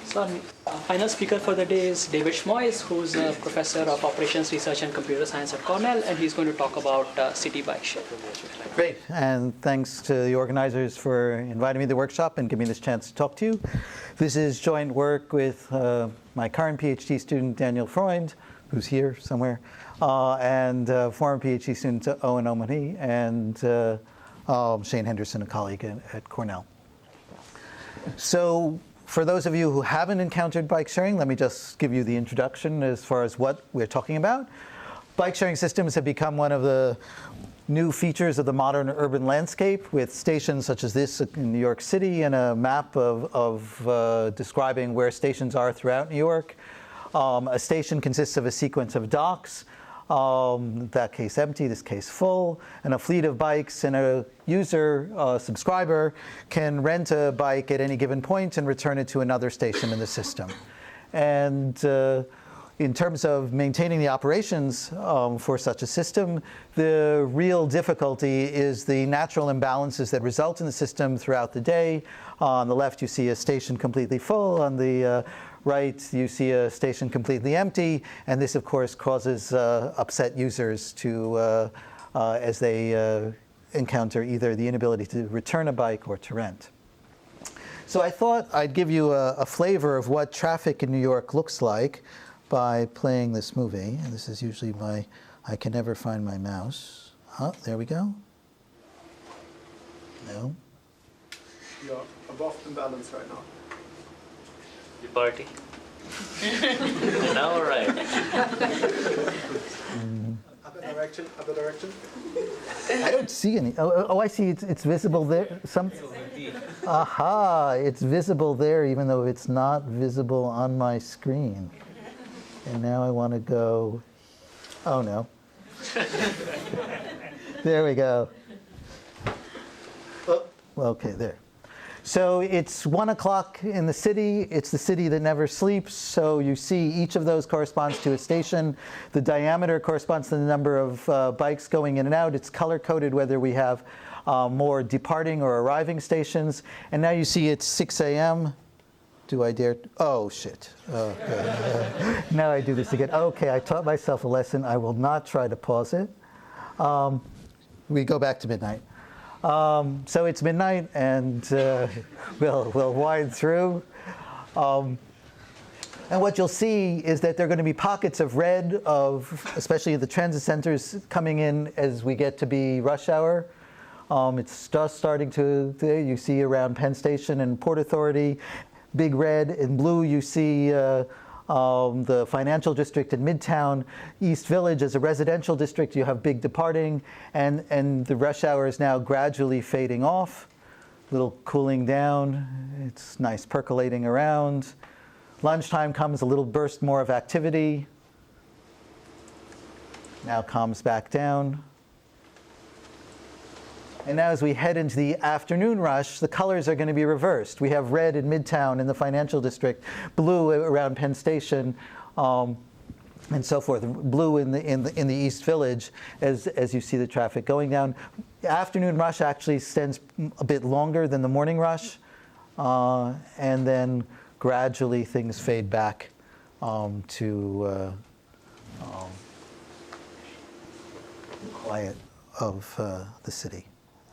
So our final speaker for the day is David Shmoys, who's a professor of operations research and computer science at Cornell, and he's going to talk about Citi BikeSharing. Great, and thanks to the organizers for inviting me to the workshop and giving me this chance to talk to you. This is joint work with my current PhD student, Daniel Freund, who's here somewhere, and former PhD student, Owen Omani, and Shane Henderson, a colleague at Cornell. So, for those of you who haven't encountered bike sharing, let me just give you the introduction as far as what we're talking about. Bike sharing systems have become one of the new features of the modern urban landscape, with stations such as this in New York City and a map of describing where stations are throughout New York. A station consists of a sequence of docks, that case empty, this case full, and a fleet of bikes, and a user, subscriber, can rent a bike at any given point and return it to another station in the system. And in terms of maintaining the operations for such a system, the real difficulty is the natural imbalances that result in the system throughout the day. On the left, you see a station completely full. On the right, you see a station completely empty, and this, of course, causes upset users to, as they encounter either the inability to return a bike or to rent. So I thought I'd give you a flavor of what traffic in New York looks like by playing this movie. And this is usually I can never find my mouse. Oh, there we go. No. You're above imbalance right now. The party. Now, all right. Other direction, other direction. I don't see any. Oh, I see. It's visible there. Aha! It's visible there, even though it's not visible on my screen. And now I want to go. Oh no. There we go. Oh, okay, there. So it's 1 o'clock in the city. It's the city that never sleeps. So you see each of those corresponds to a station. The diameter corresponds to the number of bikes going in and out. It's color-coded whether we have more departing or arriving stations. And now you see it's 6 a.m. Do I dare? Oh, shit. Okay. Now I do this again. Okay, I taught myself a lesson. I will not try to pause it. We go back to midnight. So it's midnight, and we'll wind through. And what you'll see is that there are going to be pockets of red, especially the transit centers, coming in as we get to be rush hour. It's just starting to, you see around Penn Station and Port Authority. Big red. In blue, you see the financial district in Midtown. East Village is a residential district. You have big departing, and the rush hour is now gradually fading off, a little cooling down. It's nice percolating around. Lunchtime comes, a little burst more of activity. Now calms back down. And now as we head into the afternoon rush, the colors are going to be reversed. We have red in Midtown in the financial district, blue around Penn Station, and so forth. Blue in the East Village as you see the traffic going down. Afternoon rush actually extends a bit longer than the morning rush, and then gradually things fade back to quiet of the city.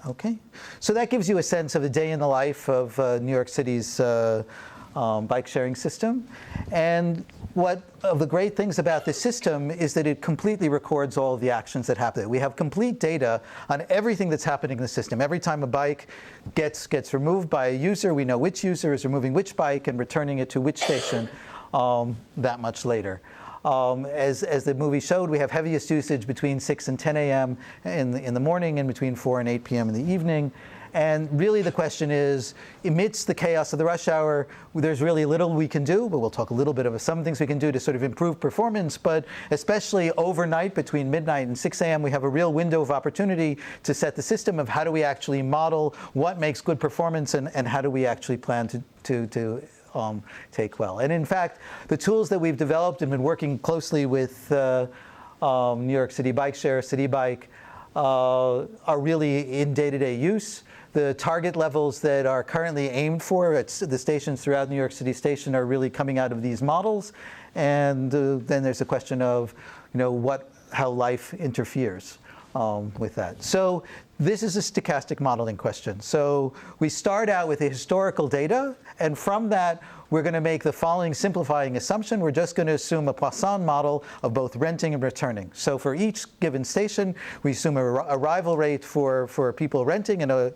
Okay, so that gives you a sense of the day in the life of New York City's bike sharing system. And one of the great things about this system is that it completely records all of the actions that happen. We have complete data on everything that's happening in the system. Every time a bike gets removed by a user, we know which user is removing which bike and returning it to which station that much later. As the movie showed, we have heaviest usage between 6 and 10 a.m. in the morning, and between 4 and 8 p.m. in the evening. And really the question is, amidst the chaos of the rush hour, there's really little we can do, but we'll talk a little bit of some things we can do to sort of improve performance. But especially overnight between midnight and 6 a.m., we have a real window of opportunity to set the system of how do we actually model what makes good performance, and how do we actually plan to take well. And in fact, the tools that we've developed and been working closely with New York City BikeShare, Citi Bike, are really in day-to-day use. The target levels that are currently aimed for at the stations throughout New York City Station are really coming out of these models. And then there's a question of, how life interferes with that. So this is a stochastic modeling question. So we start out with the historical data, and from that, we're going to make the following simplifying assumption. We're just going to assume a Poisson model of both renting and returning. So for each given station, we assume a arrival rate for people renting, and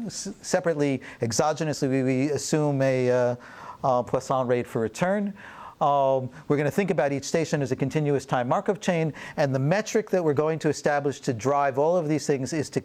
separately, exogenously, we assume a Poisson rate for return. We're going to think about each station as a continuous time Markov chain, and the metric that we're going to establish to drive all of these things is to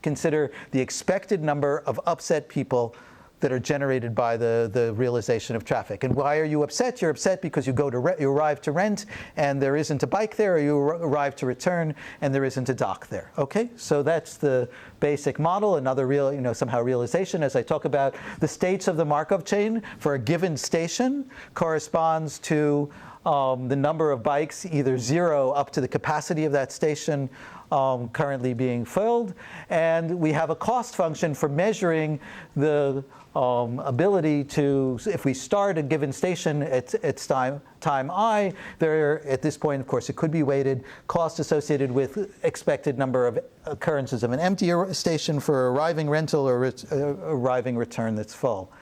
consider the expected number of upset people that are generated by the realization of traffic. And why are you upset? You're upset because you arrive to rent and there isn't a bike there, or you arrive to return and there isn't a dock there. Okay, so that's the basic model. Another somehow realization, as I talk about the states of the Markov chain for a given station, corresponds to the number of bikes, either 0 up to the capacity of that station currently being filled. And we have a cost function for measuring the ability to, if we start a given station at time I, there at this point, of course, it could be weighted, cost associated with expected number of occurrences of an empty station for arriving rental or arriving return that's full.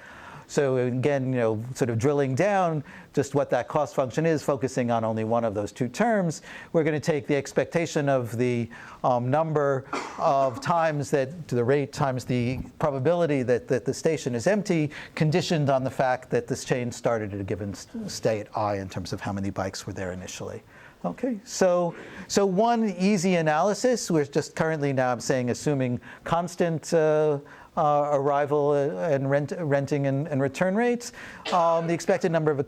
So again, sort of drilling down just what that cost function is, focusing on only one of those two terms, we're going to take the expectation of the number of times that, to the rate times the probability that the station is empty, conditioned on the fact that this chain started at a given state I in terms of how many bikes were there initially. Okay, so one easy analysis, we're just currently now, I'm saying, assuming constant arrival and renting and return rates. The expected number of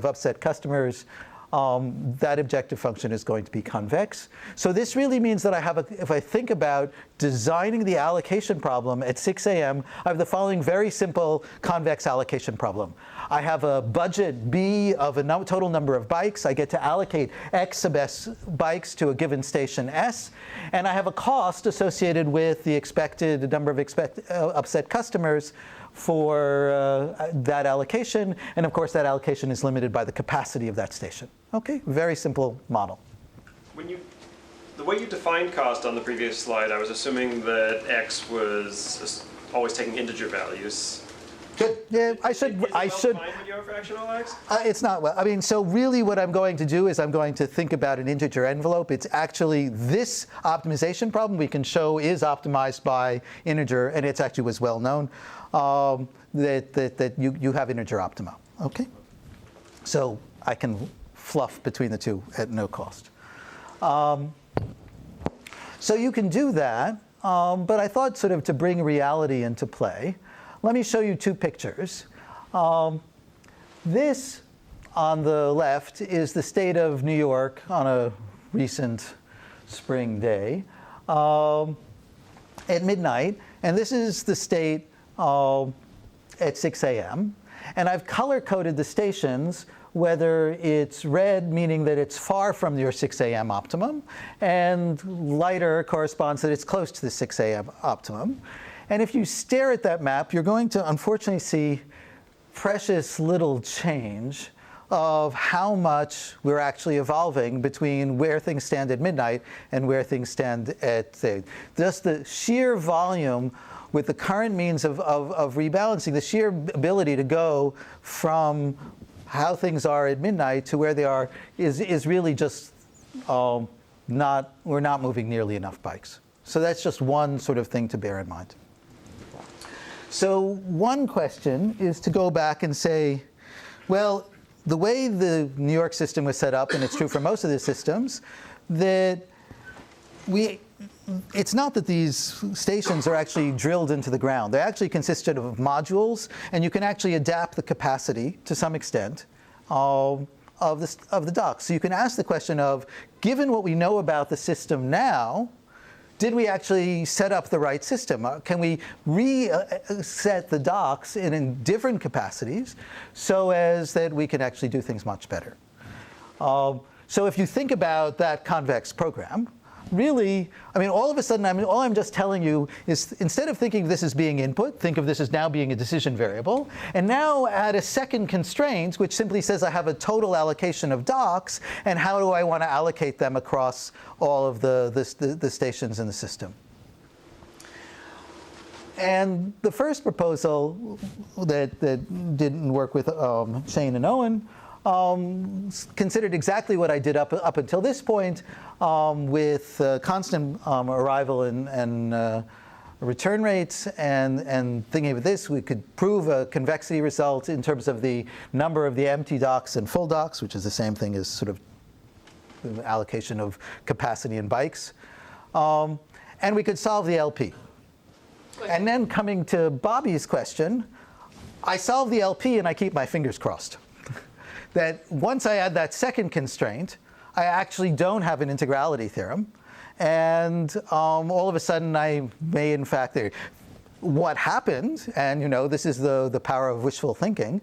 upset customers, that objective function is going to be convex. So this really means that if I think about designing the allocation problem at 6 a.m., I have the following very simple convex allocation problem. I have a budget B of a total number of bikes. I get to allocate X sub S bikes to a given station S. And I have a cost associated with the expected number of upset customers for that allocation. And of course, that allocation is limited by the capacity of that station. Okay, very simple model. The way you defined cost on the previous slide, I was assuming that X was always taking integer values. Good. Yeah, I should. Defined when you have fractional X? It's not well. I mean, so really, what I'm going to do is I'm going to think about an integer envelope. It's actually this optimization problem we can show is optimized by integer, and it actually was well known that you have integer optima. Okay. So I can fluff between the two at no cost. So you can do that, but I thought sort of to bring reality into play, let me show you two pictures. This on the left is the state of New York on a recent spring day at midnight, and this is the state at 6 a.m. And I've color-coded the stations, whether it's red, meaning that it's far from your 6 a.m. optimum, and lighter corresponds that it's close to the 6 a.m. optimum. And if you stare at that map, you're going to unfortunately see precious little change of how much we're actually evolving between where things stand at midnight and where things stand at, say, just the sheer volume with the current means of rebalancing, the sheer ability to go from how things are at midnight to where they are is really just we're not moving nearly enough bikes. So that's just one sort of thing to bear in mind. So one question is to go back and say, well, the way the New York system was set up, and it's true for most of the systems, that it's not that these stations are actually drilled into the ground. They actually consisted of modules, and you can actually adapt the capacity to some extent of the docks. So you can ask the question of, given what we know about the system now, did we actually set up the right system? Can we reset the docks in different capacities so as that we can actually do things much better? So So if you think about that convex program, really, I mean, all of a sudden, all I'm just telling you is instead of thinking of this as being input, think of this as now being a decision variable. And now add a second constraint, which simply says I have a total allocation of docks, and how do I want to allocate them across all of the stations in the system. And the first proposal that didn't work with Shane and Owen considered exactly what I did up until this point with constant arrival and return rates, and thinking of this, we could prove a convexity result in terms of the number of the empty docks and full docks, which is the same thing as sort of allocation of capacity in bikes. And we could solve the LP. And then coming to Bobby's question, I solve the LP and I keep my fingers crossed that once I add that second constraint, I actually don't have an integrality theorem. And all of a sudden, I may, in fact, what happened, and this is the power of wishful thinking,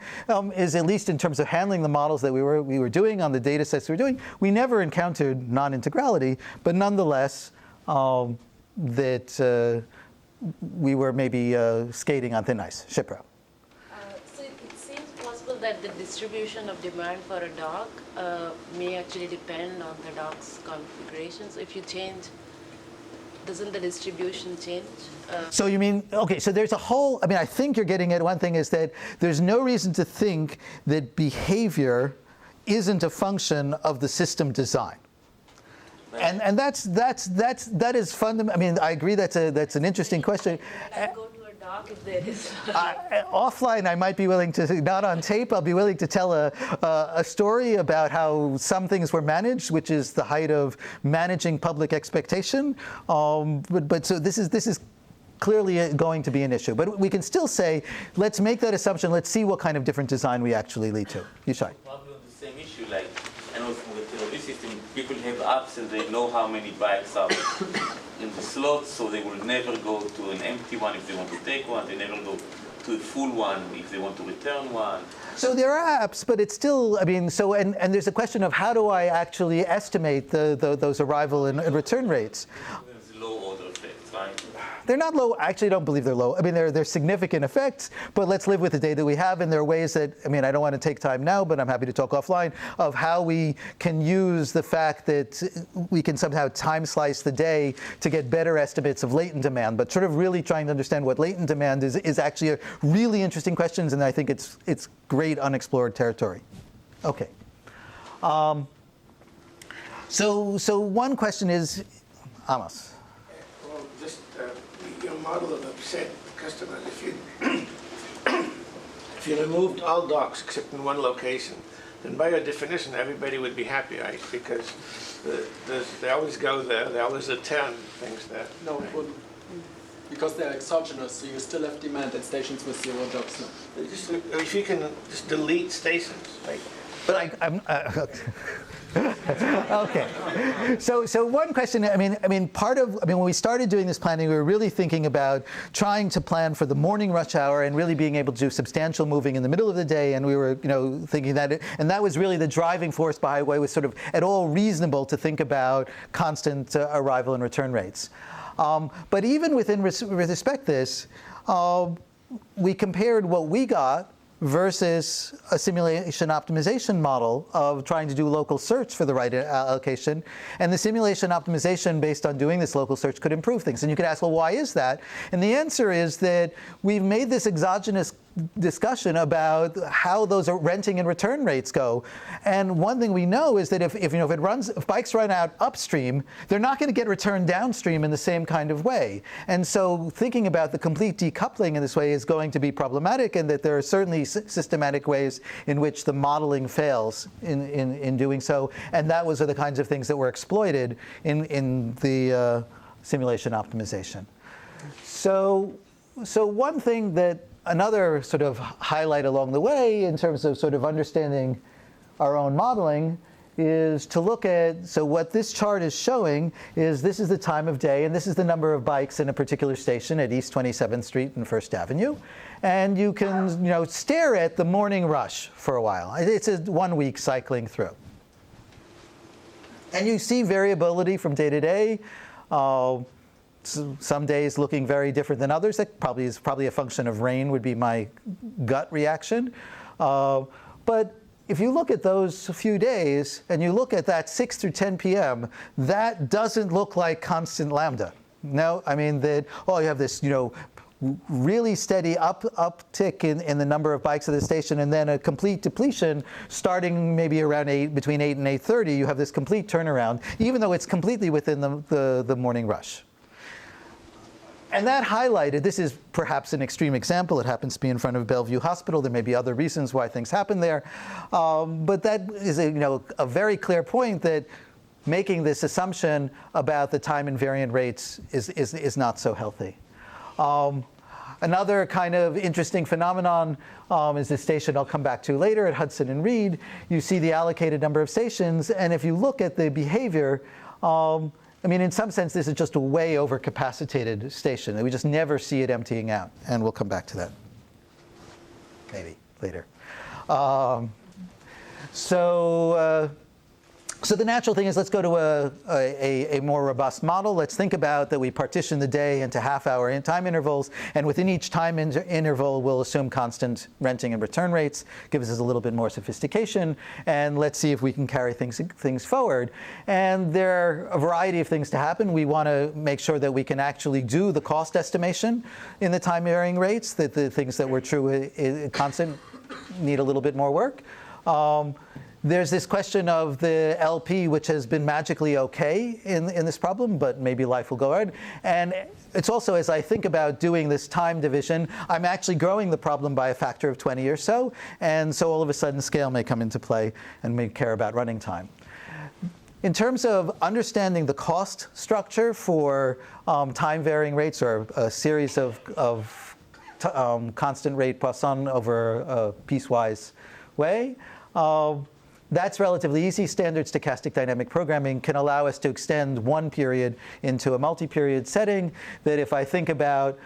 is at least in terms of handling the models that we were doing on the data sets we were doing, we never encountered non-integrality, but nonetheless, that we were maybe skating on thin ice, shipwreck. So it seems possible that the distribution of demand for a dock may actually depend on the dock's configuration. So if you change, doesn't the distribution change? So you mean, okay, so there's a whole, I mean, I think you're getting at one thing is that there's no reason to think that behavior isn't a function of the system design. And that is fundamental. I mean, I agree that's an interesting question. Go to a dock if there is. Offline, I might be willing to, not on tape, I'll be willing to tell a story about how some things were managed, which is the height of managing public expectation. But so this is clearly going to be an issue. But we can still say, let's make that assumption. Let's see what kind of different design we actually lead to. Yishai. Probably the same issue, like, and also with this system, people have apps and they know how many bikes are in the slots, so they will never go to an empty one if they want to take one. They never go to a full one if they want to return one. So there are apps, but it's still, I mean, so, and there's a question of how do I actually estimate those arrival and return rates? There's low order effects, right? They're not low. I actually don't believe they're low. I mean, they're significant effects, but let's live with the data we have. And there are ways that, I mean, I don't want to take time now, but I'm happy to talk offline, of how we can use the fact that we can somehow time slice the day to get better estimates of latent demand. But sort of really trying to understand what latent demand is actually a really interesting question, and I think it's great unexplored territory. Okay. So one question is, Amos. Well, just your model of upset customer. If you removed all docks except in one location, then by your definition, everybody would be happy, right? Because they always go there, they always return things there. No, it wouldn't. Because they're exogenous, so you still have demand at stations with 0 docks now. If you can just delete stations, right? But I'm okay. So one question. I mean, when we started doing this planning, we were really thinking about trying to plan for the morning rush hour and really being able to do substantial moving in the middle of the day. And we were, thinking that, and that was really the driving force behind why it was sort of at all reasonable to think about constant arrival and return rates. But even within respect this, we compared what we got versus a simulation optimization model of trying to do local search for the right allocation. And the simulation optimization based on doing this local search could improve things. And you could ask, well, why is that? And the answer is that we've made this exogenous discussion about how those renting and return rates go. And one thing we know is that if bikes run out upstream, they're not going to get returned downstream in the same kind of way. And so thinking about the complete decoupling in this way is going to be problematic, and that there are certainly systematic ways in which the modeling fails in doing so. And that was the kinds of things that were exploited in the simulation optimization. So one thing that another sort of highlight along the way in terms of sort of understanding our own modeling is to look at, so what this chart is showing is this is the time of day, and this is the number of bikes in a particular station at East 27th Street and First Avenue. And you can, stare at the morning rush for a while. It's a 1 week cycling through. And you see variability from day to day. Some days looking very different than others. That probably is a function of rain would be my gut reaction. But if you look at those few days and you look at that 6 through 10 p.m., that doesn't look like constant lambda. No, I mean that, you have this, really steady uptick in the number of bikes at the station, and then a complete depletion starting maybe around between 8 and 8:30. You have this complete turnaround, even though it's completely within the morning rush. And that highlighted, this is perhaps an extreme example, it happens to be in front of Bellevue Hospital, there may be other reasons why things happen there, but that is a very clear point that making this assumption about the time invariant rates is not so healthy. Another kind of interesting phenomenon is the station I'll come back to later at Hudson and Reed. You see the allocated number of stations, and if you look at the behavior, in some sense, this is just a way overcapacitated station. We just never see it emptying out, and we'll come back to that maybe later. So the natural thing is, let's go to a more robust model. Let's think about that we partition the day into half-hour time intervals, and within each time interval, we'll assume constant renting and return rates. Gives us a little bit more sophistication, and let's see if we can carry things forward. And there are a variety of things to happen. We want to make sure that we can actually do the cost estimation in the time varying rates, that the things that were true constant need a little bit more work. There's this question of the LP, which has been magically okay in this problem, but maybe life will go on. And it's also, as I think about doing this time division, I'm actually growing the problem by a factor of 20 or so. And so all of a sudden, scale may come into play and may care about running time. In terms of understanding the cost structure for time varying rates, or a series of constant rate Poisson over a piecewise way, that's relatively easy. Standard stochastic dynamic programming can allow us to extend one period into a multi-period setting. That if I think about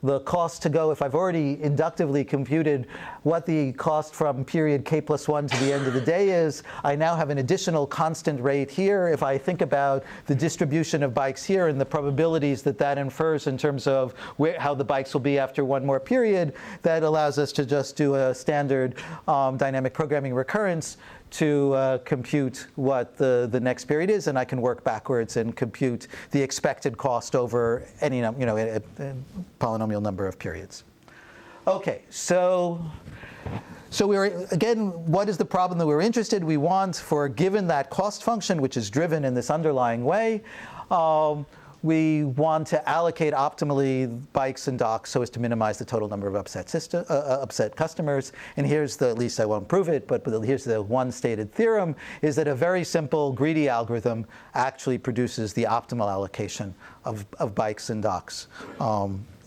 the cost to go, if I've already inductively computed what the cost from period k+1 to the end of the day is, I now have an additional constant rate here. If I think about the distribution of bikes here and the probabilities that infers in terms of how the bikes will be after one more period, that allows us to just do a standard dynamic programming recurrence to compute what the next period is, and I can work backwards and compute the expected cost over any a polynomial number of periods. Okay, so again, what is the problem that we're interested? We want, for given that cost function, which is driven in this underlying way, we want to allocate optimally bikes and docks so as to minimize the total number of upset customers. And here's at least I won't prove it, but here's the one stated theorem, is that a very simple greedy algorithm actually produces the optimal allocation of bikes and docks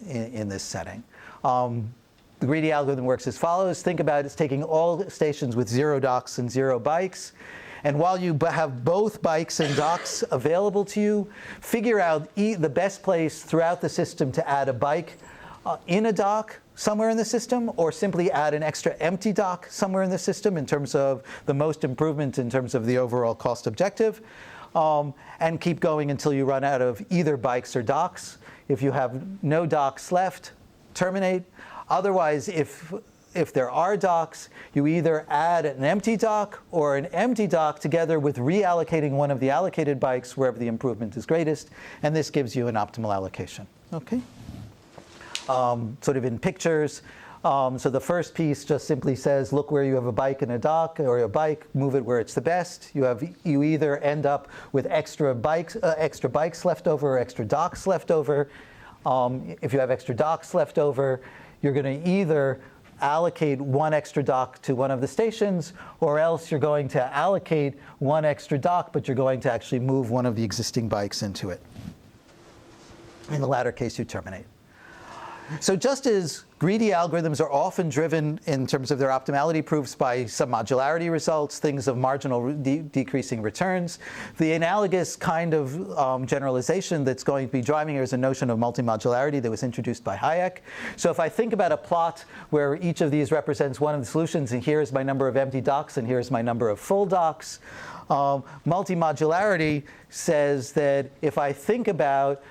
in this setting. The greedy algorithm works as follows. Think about it's taking all stations with 0 docks and 0 bikes. And while you have both bikes and docks available to you, figure out the best place throughout the system to add a bike in a dock somewhere in the system, or simply add an extra empty dock somewhere in the system in terms of the most improvement in terms of the overall cost objective, and keep going until you run out of either bikes or docks. If you have no docks left, terminate. Otherwise, if there are docks, you either add an empty dock or an empty dock together with reallocating one of the allocated bikes wherever the improvement is greatest, and this gives you an optimal allocation. Okay? Sort of in pictures. So the first piece just simply says, look where you have a bike and a dock, or a bike, move it where it's the best. You either end up with extra bikes left over or extra docks left over. If you have extra docks left over, you're going to either allocate one extra dock to one of the stations, or else you're going to allocate one extra dock, but you're going to actually move one of the existing bikes into it. In the latter case, you terminate. So just as greedy algorithms are often driven in terms of their optimality proofs by some modularity results, things of marginal decreasing returns, the analogous kind of generalization that's going to be driving here is a notion of multimodularity that was introduced by Hayek. So if I think about a plot where each of these represents one of the solutions, and here's my number of empty docks, and here's my number of full docks, multimodularity says that if I think about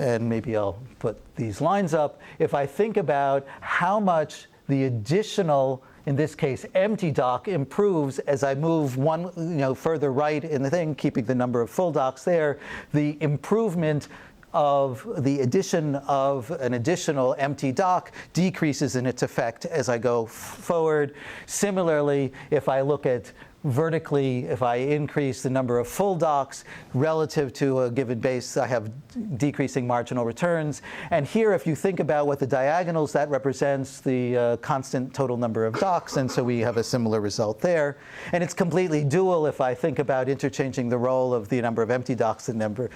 and maybe I'll put these lines up, if I think about how much the additional, in this case, empty dock improves as I move one further right in the thing, keeping the number of full docks there, the improvement of the addition of an additional empty dock decreases in its effect as I go forward. Similarly, if I look at vertically, if I increase the number of full docks relative to a given base, I have decreasing marginal returns. And here, if you think about what the diagonals, that represents the constant total number of docks, and so we have a similar result there. And it's completely dual if I think about interchanging the role of the number of empty docks and number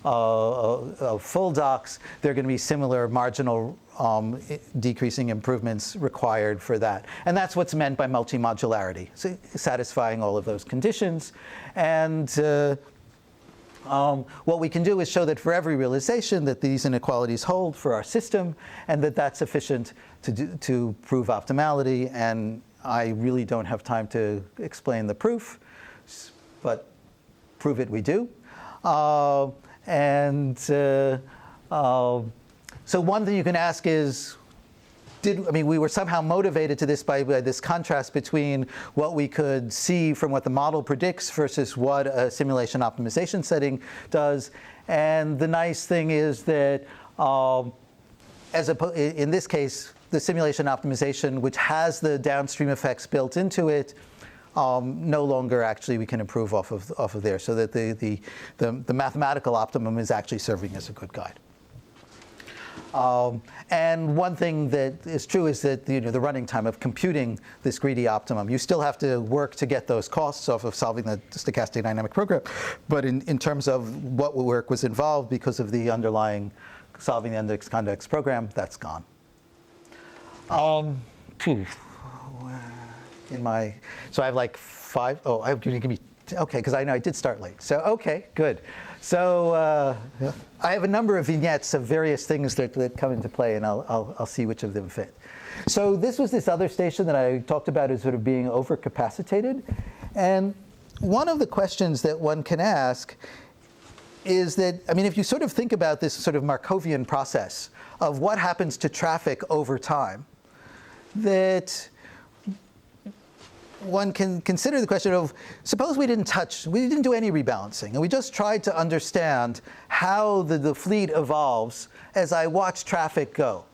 of full docks. There are going to be similar marginal decreasing improvements required for that. And that's what's meant by multimodularity, so satisfying all of those conditions. And what we can do is show that for every realization that these inequalities hold for our system, and that that's sufficient to prove optimality. And I really don't have time to explain the proof, but prove it we do. So one thing you can ask is, we were somehow motivated to this by this contrast between what we could see from what the model predicts versus what a simulation optimization setting does. And the nice thing is that, in this case, the simulation optimization, which has the downstream effects built into it, no longer actually we can improve off of there, so that the mathematical optimum is actually serving as a good guide. And one thing that is true is that the running time of computing this greedy optimum, you still have to work to get those costs off of solving the stochastic dynamic program. But in terms of what work was involved because of the underlying solving the index-convex program, that's gone. So I have like 5. Oh, give me. Okay, because I know I did start late. So okay, good. So I have a number of vignettes of various things that come into play, and I'll see which of them fit. So this was this other station that I talked about as sort of being overcapacitated. And one of the questions that one can ask is that, if you sort of think about this sort of Markovian process of what happens to traffic over time, that one can consider the question of, suppose we didn't do any rebalancing, and we just tried to understand how the fleet evolves as I watch traffic go.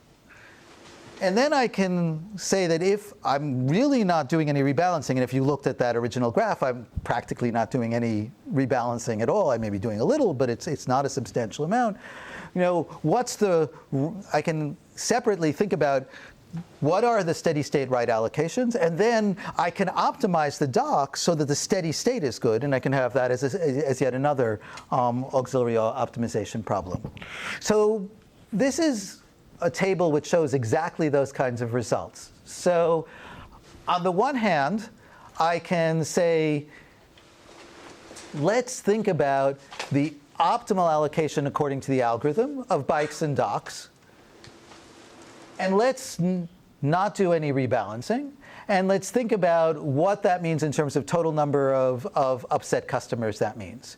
And then I can say that if I'm really not doing any rebalancing, and if you looked at that original graph, I'm practically not doing any rebalancing at all. I may be doing a little, but it's not a substantial amount. I can separately think about what are the steady state right allocations, and then I can optimize the dock so that the steady state is good, and I can have that as yet another auxiliary optimization problem. So this is a table which shows exactly those kinds of results. So on the one hand, I can say, let's think about the optimal allocation according to the algorithm of bikes and docks. And let's not do any rebalancing. And let's think about what that means in terms of total number of upset customers that means.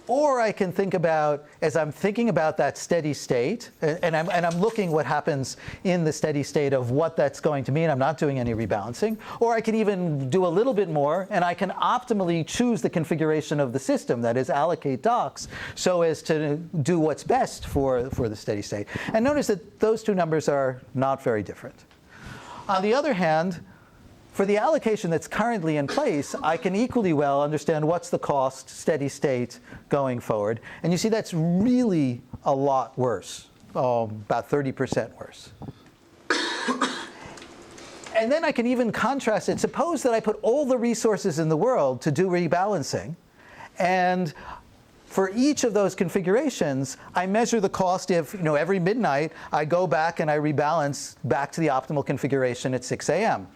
Or I can think about, as I'm thinking about that steady state, and I'm looking what happens in the steady state of what that's going to mean. I'm not doing any rebalancing. Or I can even do a little bit more, and I can optimally choose the configuration of the system, that is, allocate docks, so as to do what's best for the steady state. And notice that those two numbers are not very different. On the other hand, for the allocation that's currently in place, I can equally well understand what's the cost steady state going forward. And you see that's really a lot worse, about 30% worse. And then I can even contrast it. Suppose that I put all the resources in the world to do rebalancing, and for each of those configurations, I measure the cost if, every midnight I go back and I rebalance back to the optimal configuration at 6 a.m.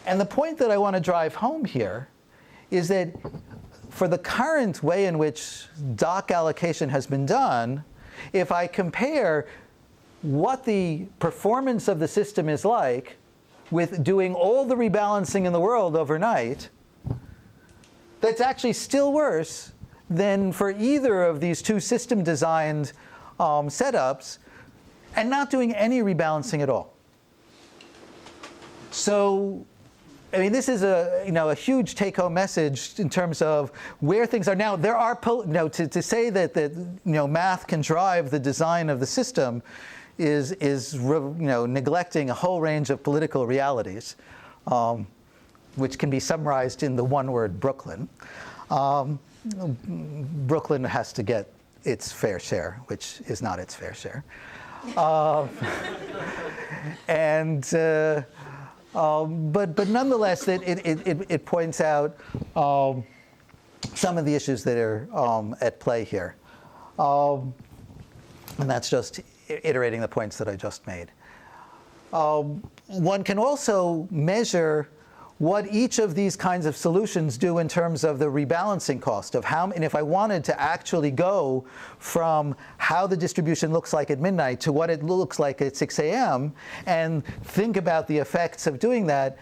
And the point that I want to drive home here is that for the current way in which dock allocation has been done, if I compare what the performance of the system is like with doing all the rebalancing in the world overnight, that's actually still worse than for either of these two system designed setups and not doing any rebalancing at all. So, this is a huge take-home message in terms of where things are now. There are to say that math can drive the design of the system is neglecting a whole range of political realities, which can be summarized in the one word Brooklyn. Brooklyn has to get its fair share, which is not its fair share. But nonetheless, it points out some of the issues that are at play here. And that's just iterating the points that I just made. One can also measure what each of these kinds of solutions do in terms of the rebalancing cost of how, and if I wanted to actually go from how the distribution looks like at midnight to what it looks like at 6 a.m. and think about the effects of doing that,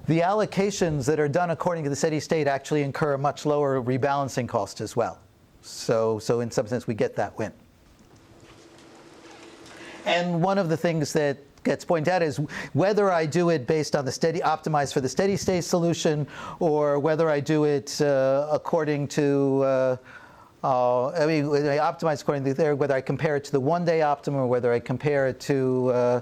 the allocations that are done according to the steady state actually incur a much lower rebalancing cost as well. So in some sense, we get that win. And one of the things that gets pointed out is whether I do it based on the optimized for the steady state solution, or whether I do it according to, optimized according to there, whether I compare it to the one-day optimum, or whether I compare it to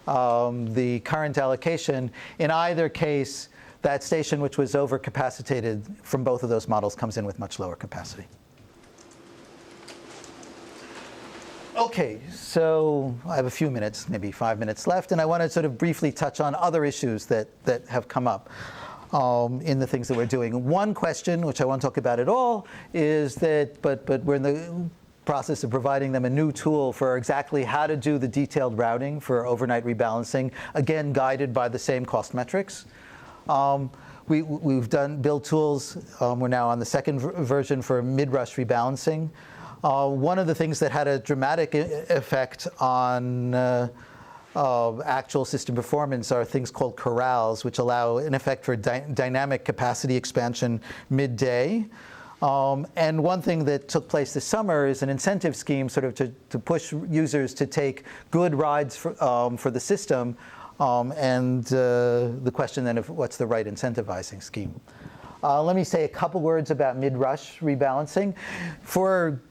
the current allocation. In either case, that station which was overcapacitated from both of those models comes in with much lower capacity. Okay, so I have a few minutes, maybe 5 minutes left, and I want to sort of briefly touch on other issues that have come up in the things that we're doing. One question, which I won't talk about at all, is that, but we're in the process of providing them a new tool for exactly how to do the detailed routing for overnight rebalancing, again, guided by the same cost metrics. We've built tools. We're now on the second version for MidRush Rebalancing. One of the things that had a dramatic effect on actual system performance are things called corrals, which allow, in effect, for dynamic capacity expansion midday. And one thing that took place this summer is an incentive scheme sort of to push users to take good rides for the system, and the question then of what's the right incentivizing scheme. Let me say a couple words about MidRush rebalancing. For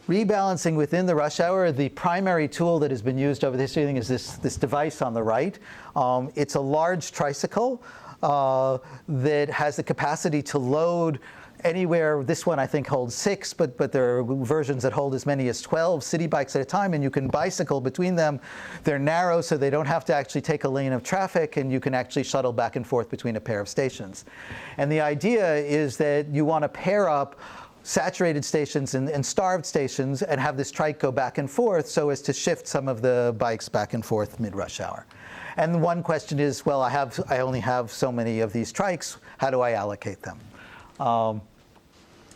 rebalancing within the rush hour, the primary tool that has been used over the history is this device on the right. It's a large tricycle that has the capacity to load anywhere. This one I think holds 6, but there are versions that hold as many as 12 Citi bikes at a time, and you can bicycle between them. They're narrow, so they don't have to actually take a lane of traffic, and you can actually shuttle back and forth between a pair of stations. And the idea is that you want to pair up saturated stations and starved stations and have this trike go back and forth so as to shift some of the bikes back and forth mid-rush hour. And one question is, well, I only have so many of these trikes. How do I allocate them? And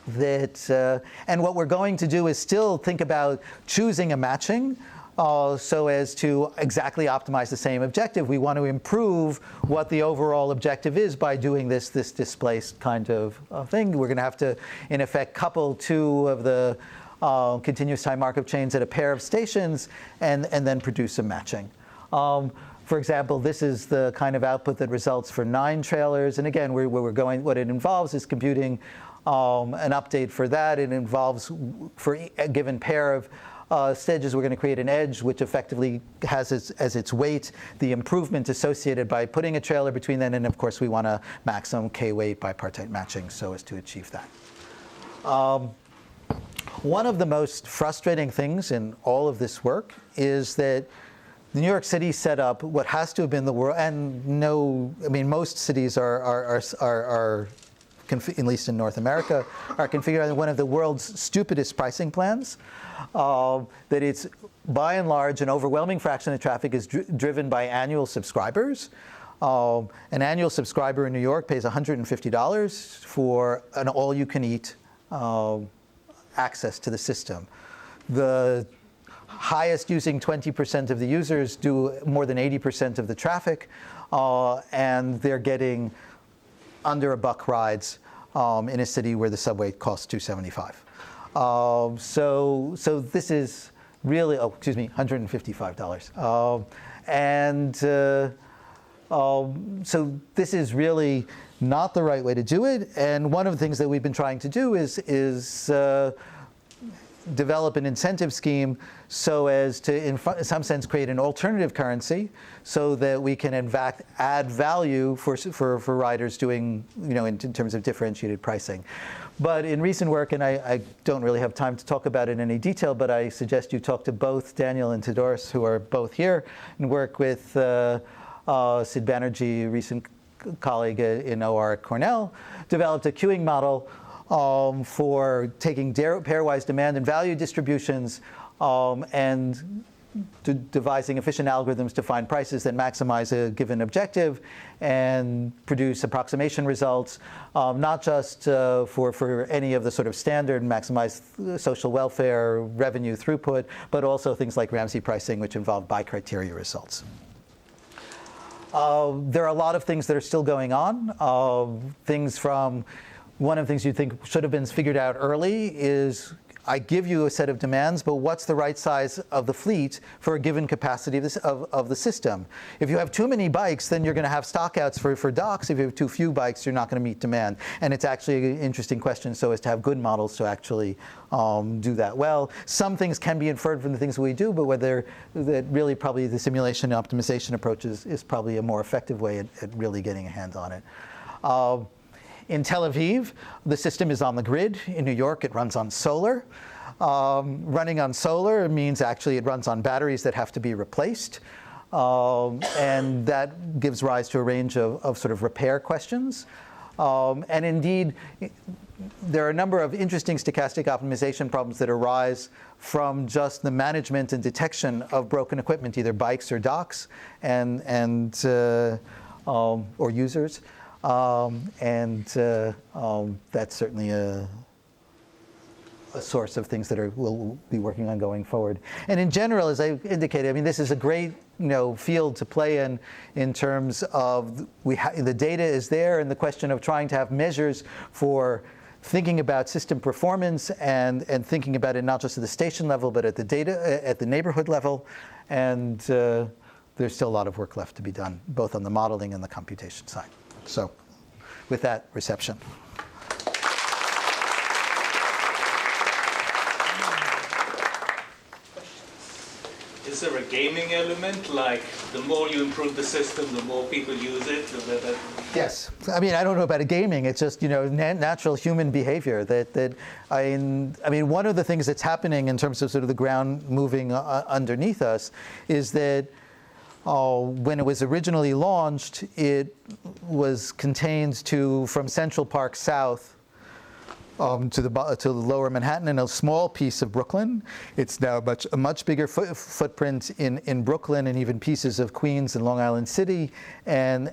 what we're going to do is still think about choosing a matching so as to exactly optimize the same objective. We want to improve what the overall objective is by doing this displaced kind of thing. We're going to have to, in effect, couple two of the continuous time markup chains at a pair of stations and then produce a matching. For example, this is the kind of output that results for 9 trailers. And again, what it involves is computing an update for that. It involves, for a given pair of stages, we're going to create an edge which effectively has as its weight the improvement associated by putting a trailer between them, and of course we want a maximum k-weight bipartite matching so as to achieve that. One of the most frustrating things in all of this work is that New York City set up what has to have been the world, and most cities are at least in North America, are configured on one of the world's stupidest pricing plans. That it's, by and large, an overwhelming fraction of traffic is driven by annual subscribers. An annual subscriber in New York pays $150 for an all-you-can-eat access to the system. The highest using 20% of the users do more than 80% of the traffic, and they're getting under $1 rides in a city where the subway costs $275. So this is really, $155. So this is really not the right way to do it. And one of the things that we've been trying to do is develop an incentive scheme so as to, in some sense, create an alternative currency so that we can, in fact, add value for riders doing, in terms of differentiated pricing. But in recent work, and I don't really have time to talk about it in any detail, but I suggest you talk to both Daniel and Theodoros, who are both here, and work with Sid Banerjee, recent colleague in OR at Cornell, developed a queuing model for taking pairwise demand and value distributions and devising efficient algorithms to find prices that maximize a given objective and produce approximation results, not just for any of the sort of standard maximize social welfare, revenue throughput, but also things like Ramsey pricing, which involve by criteria results. There are a lot of things that are still going on. One of the things you think should have been figured out early is I give you a set of demands, but what's the right size of the fleet for a given capacity of the system? If you have too many bikes, then you're going to have stockouts for docks. If you have too few bikes, you're not going to meet demand. And it's actually an interesting question so as to have good models to actually do that well. Some things can be inferred from the things we do, but whether that really probably the simulation and optimization approach is probably a more effective way at really getting a hand on it. In Tel Aviv, the system is on the grid. In New York, it runs on solar. Running on solar means actually it runs on batteries that have to be replaced. And that gives rise to a range of sort of repair questions. And indeed, there are a number of interesting stochastic optimization problems that arise from just the management and detection of broken equipment, either bikes or docks or users. That's certainly a source of things that we'll be working on going forward. And in general, as I indicated, I mean, this is a great field to play in terms of the data is there, and the question of trying to have measures for thinking about system performance and thinking about it not just at the station level, but at the neighborhood level. And there's still a lot of work left to be done, both on the modeling and the computation side. So, with that, reception. Is there a gaming element? Like, the more you improve the system, the more people use it? Yes. I mean, I don't know about gaming. It's just, natural human behavior. I mean, one of the things that's happening in terms of sort of the ground moving underneath us is that when it was originally launched, it was contained from Central Park south to lower Manhattan and a small piece of Brooklyn. It's now a much bigger footprint in Brooklyn and even pieces of Queens and Long Island City. And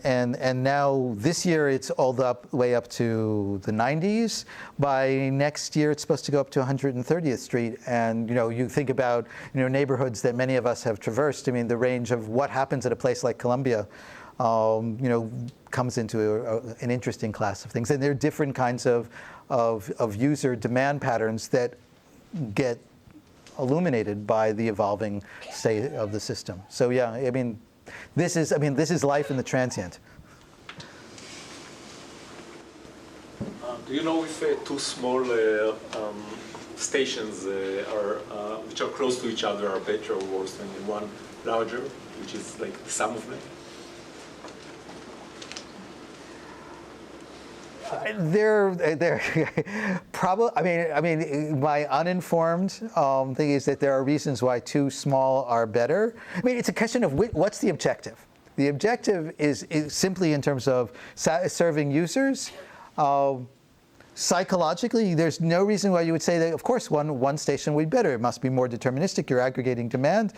now this year it's all the way up to the 90s. By next year it's supposed to go up to 130th Street. And you think about neighborhoods that many of us have traversed. I mean, the range of what happens at a place like Columbia comes into an interesting class of things. And there are different kinds of user demand patterns that get illuminated by the evolving state of the system. So yeah, I mean, this is life in the transient. Do you know if two small stations which are close to each other are better or worse than one larger, which is like the sum of them? They're probably. I mean, my uninformed thing is that there are reasons why too small are better. I mean, it's a question of what's the objective. The objective is simply in terms of serving users. psychologically, there's no reason why you would say that, of course, one station would be better. It must be more deterministic. You're aggregating demand.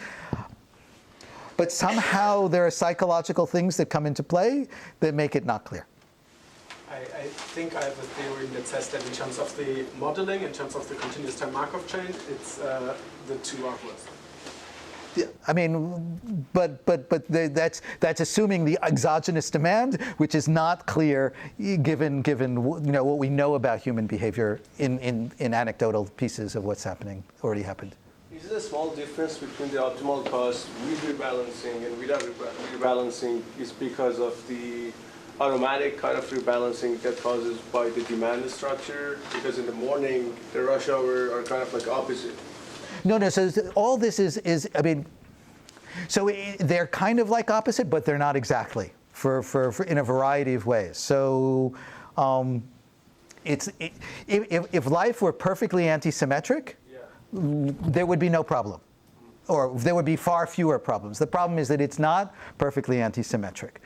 But somehow there are psychological things that come into play that make it not clear. I think I have a theory that says that in terms of the modeling, in terms of the continuous time Markov chain, it's the two are worse. Yeah, I mean, but that's assuming the exogenous demand, which is not clear given what we know about human behavior in anecdotal pieces of what's already happened. Is there a small difference between the optimal cost with rebalancing and without rebalancing is because of the automatic kind of rebalancing that causes by the demand structure? Because in the morning, the rush hour are kind of like opposite. No, so all this is I mean, so they're kind of like opposite, but they're not exactly for in a variety of ways. So if life were perfectly anti-symmetric, there would be no problem, or there would be far fewer problems. The problem is that it's not perfectly anti-symmetric.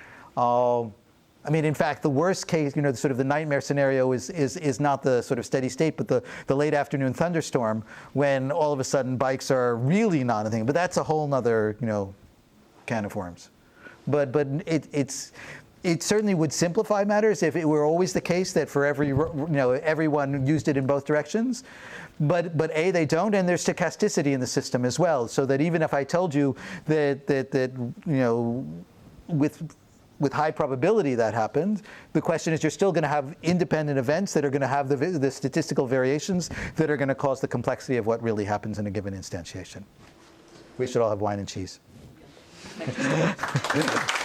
I mean, in fact, the worst case, sort of the nightmare scenario is not the sort of steady state, but the late afternoon thunderstorm when all of a sudden bikes are really not a thing. But that's a whole nother, can of worms. But it certainly would simplify matters if it were always the case that for everyone used it in both directions. But they don't, and there's stochasticity in the system as well. So that even if I told you that with high probability that happened, the question is you're still going to have independent events that are going to have the statistical variations that are going to cause the complexity of what really happens in a given instantiation. We should all have wine and cheese. Thank you so much.